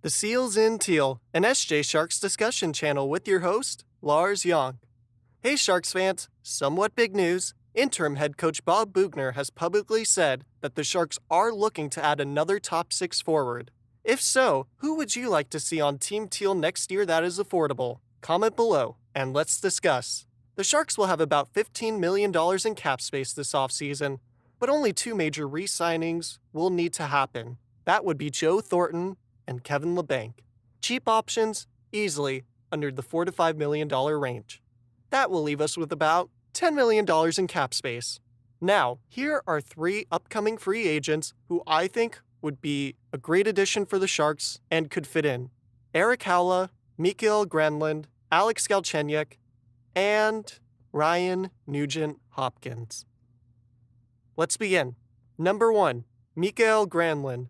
The Seals in Teal, an SJ Sharks discussion channel with your host, Lars Young. Hey Sharks fans, somewhat big news. Interim head coach Bob Bugner has publicly said that the Sharks are looking to add another top 6 forward. If so, who would you like to see on Team Teal next year that is affordable? Comment below, and let's discuss. The Sharks will have about $15 million in cap space this offseason, but only 2 major re-signings will need to happen. That would be Joe Thornton and Kevin LeBanc. Cheap options, easily under the $4 to $5 million range. That will leave us with about $10 million in cap space. Now, here are 3 upcoming free agents who I think would be a great addition for the Sharks and could fit in. Erik Haula, Mikael Granlund, Alex Galchenyuk, and Ryan Nugent-Hopkins. Let's begin. Number 1, Mikael Granlund.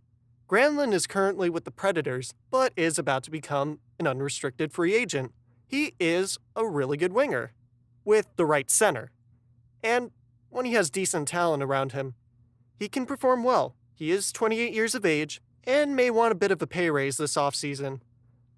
Granlund is currently with the Predators, but is about to become an unrestricted free agent. He is a really good winger, with the right center. And when he has decent talent around him, he can perform well. He is 28 years of age, and may want a bit of a pay raise this offseason.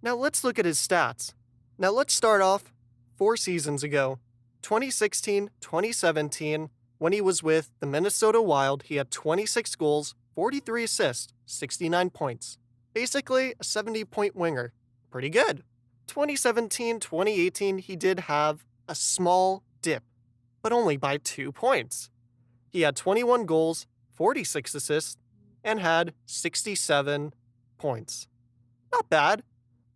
Now let's look at his stats. Now let's start off 4 seasons ago. 2016-2017, when he was with the Minnesota Wild, he had 26 goals, 43 assists, 69 points. Basically, a 70-point winger. Pretty good. 2017-2018, he did have a small dip, but only by 2 points. He had 21 goals, 46 assists, and had 67 points. Not bad.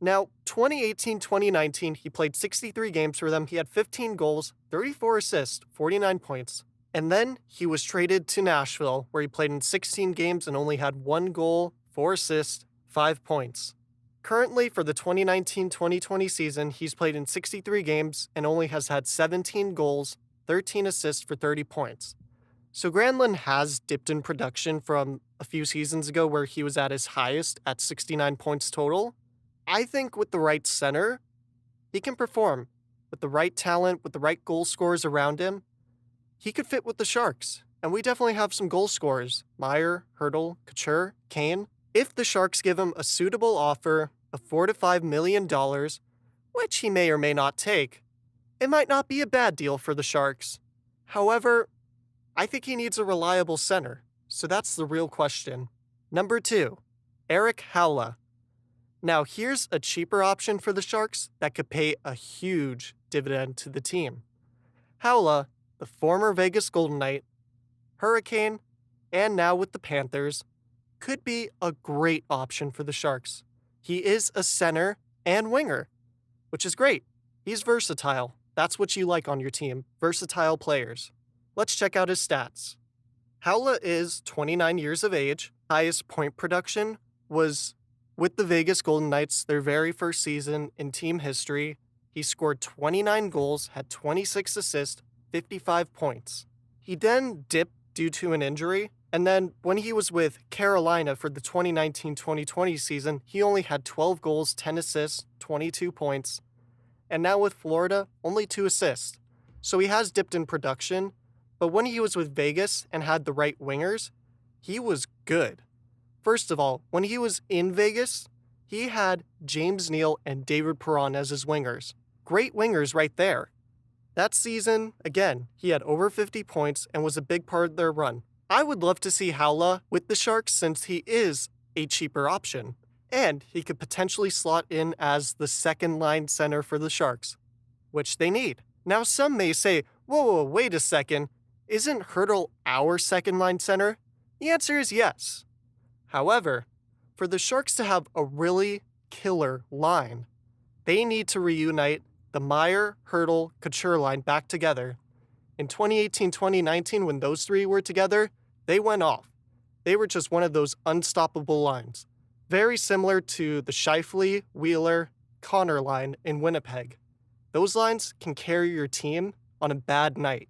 Now, 2018-2019, he played 63 games for them. He had 15 goals, 34 assists, 49 points. And then he was traded to Nashville, where he played in 16 games and only had 1 goal, 4 assists, 5 points. Currently, for the 2019-2020 season, he's played in 63 games and only has had 17 goals, 13 assists for 30 points. So Granlund has dipped in production from a few seasons ago where he was at his highest at 69 points total. I think with the right center, he can perform. With the right talent, with the right goal scorers around him, he could fit with the Sharks, and we definitely have some goal scorers. Meier, Hertl, Couture, Kane. If the Sharks give him a suitable offer of $4 to $5 million, which he may or may not take, it might not be a bad deal for the Sharks. However, I think he needs a reliable center, so that's the real question. Number 2, Erik Haula. Now here's a cheaper option for the Sharks that could pay a huge dividend to the team. Haula, the former Vegas Golden Knight, Hurricane, and now with the Panthers, could be a great option for the Sharks. He is a center and winger, which is great. He's versatile. That's what you like on your team, versatile players. Let's check out his stats. Haula is 29 years of age. Highest point production was with the Vegas Golden Knights, their very first season in team history. He scored 29 goals, had 26 assists, 55 points. He then dipped due to an injury, and then when he was with Carolina for the 2019-2020 season, he only had 12 goals, 10 assists, 22 points. And now with Florida, only 2 assists. So he has dipped in production, but when he was with Vegas and had the right wingers, he was good. First of all, when he was in Vegas, he had James Neal and David Perron as his wingers. Great wingers right there. That season, again, he had over 50 points and was a big part of their run. I would love to see Haula with the Sharks since he is a cheaper option, and he could potentially slot in as the second-line center for the Sharks, which they need. Now, some may say, whoa, wait a second, isn't Hertl our second-line center? The answer is yes. However, for the Sharks to have a really killer line, they need to reunite the Meier, Hertl, Couture line back together. In 2018-2019, when those 3 were together, they went off. They were just one of those unstoppable lines. Very similar to the Scheifele, Wheeler, Connor line in Winnipeg. Those lines can carry your team on a bad night.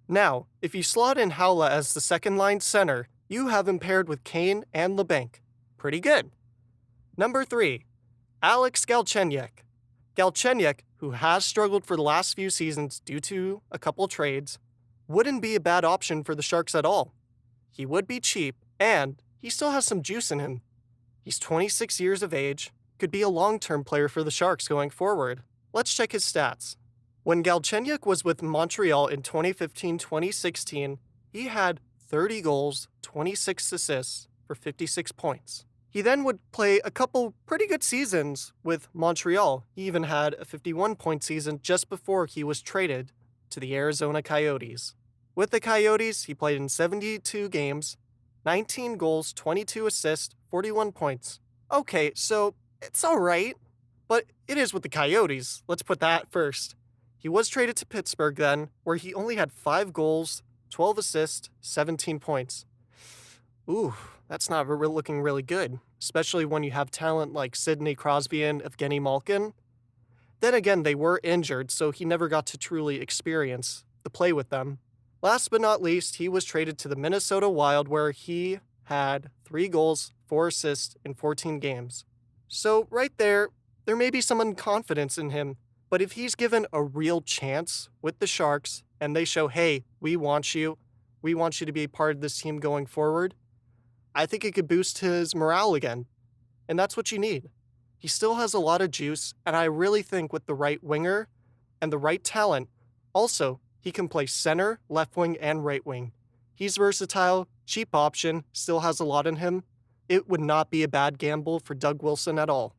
Now, if you slot in Haula as the second-line center, you have him paired with Kane and LeBanc. Pretty good. Number 3, Alex Galchenyuk. Galchenyuk, who has struggled for the last few seasons due to a couple trades, wouldn't be a bad option for the Sharks at all. He would be cheap, and he still has some juice in him. He's 26 years of age, could be a long-term player for the Sharks going forward. Let's check his stats. When Galchenyuk was with Montreal in 2015-2016, he had 30 goals, 26 assists for 56 points. He then would play a couple pretty good seasons with Montreal. He even had a 51-point season just before he was traded to the Arizona Coyotes. With the Coyotes, he played in 72 games, 19 goals, 22 assists, 41 points. Okay, so it's alright, but it is with the Coyotes. Let's put that first. He was traded to Pittsburgh then, where he only had 5 goals, 12 assists, 17 points. Ooh, that's not looking really good, especially when you have talent like Sidney Crosby and Evgeny Malkin. Then again, they were injured, so he never got to truly experience the play with them. Last but not least, he was traded to the Minnesota Wild, where he had 3 goals, 4 assists in 14 games. So right there may be some unconfidence in him, but if he's given a real chance with the Sharks and they show, hey, we want you to be a part of this team going forward, I think it could boost his morale again. And that's what you need. He still has a lot of juice, and I really think with the right winger and the right talent, also, he can play center, left wing, and right wing. He's versatile, cheap option, still has a lot in him. It would not be a bad gamble for Doug Wilson at all.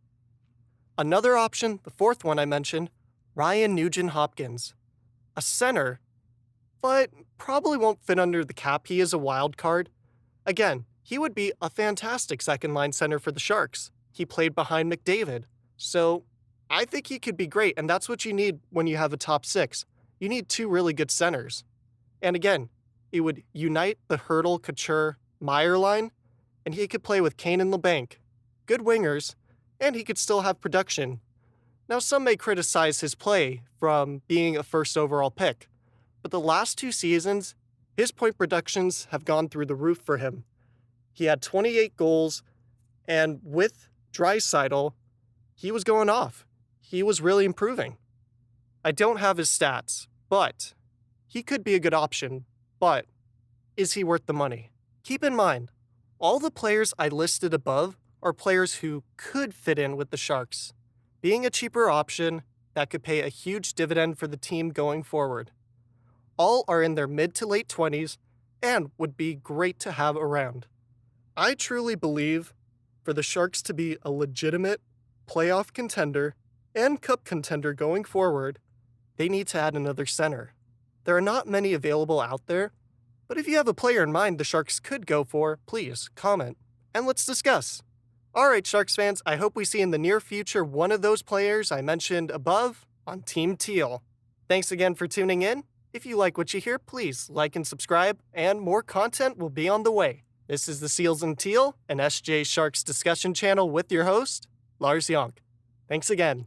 Another option, the fourth one I mentioned, Ryan Nugent-Hopkins. A center, but probably won't fit under the cap. He is a wild card. Again, he would be a fantastic second-line center for the Sharks. He played behind McDavid, so I think he could be great, and that's what you need when you have a top 6. You need 2 really good centers. And again, it would unite the Hurdle, Couture, Meyer line, and he could play with Kane and LeBanc. Good wingers, and he could still have production. Now, some may criticize his play from being a first overall pick, but the last 2 seasons, his point productions have gone through the roof for him. He had 28 goals, and with Draisaitl, he was going off. He was really improving. I don't have his stats, but he could be a good option. But is he worth the money? Keep in mind, all the players I listed above are players who could fit in with the Sharks, being a cheaper option that could pay a huge dividend for the team going forward. All are in their mid to late 20s and would be great to have around. I truly believe for the Sharks to be a legitimate playoff contender and cup contender going forward, they need to add another center. There are not many available out there, but if you have a player in mind the Sharks could go for, please comment and let's discuss. Alright, Sharks fans, I hope we see in the near future one of those players I mentioned above on Team Teal. Thanks again for tuning in. If you like what you hear, please like and subscribe, and more content will be on the way. This is the Seals and Teal, an SJ Sharks discussion channel with your host, Lars Yonk. Thanks again.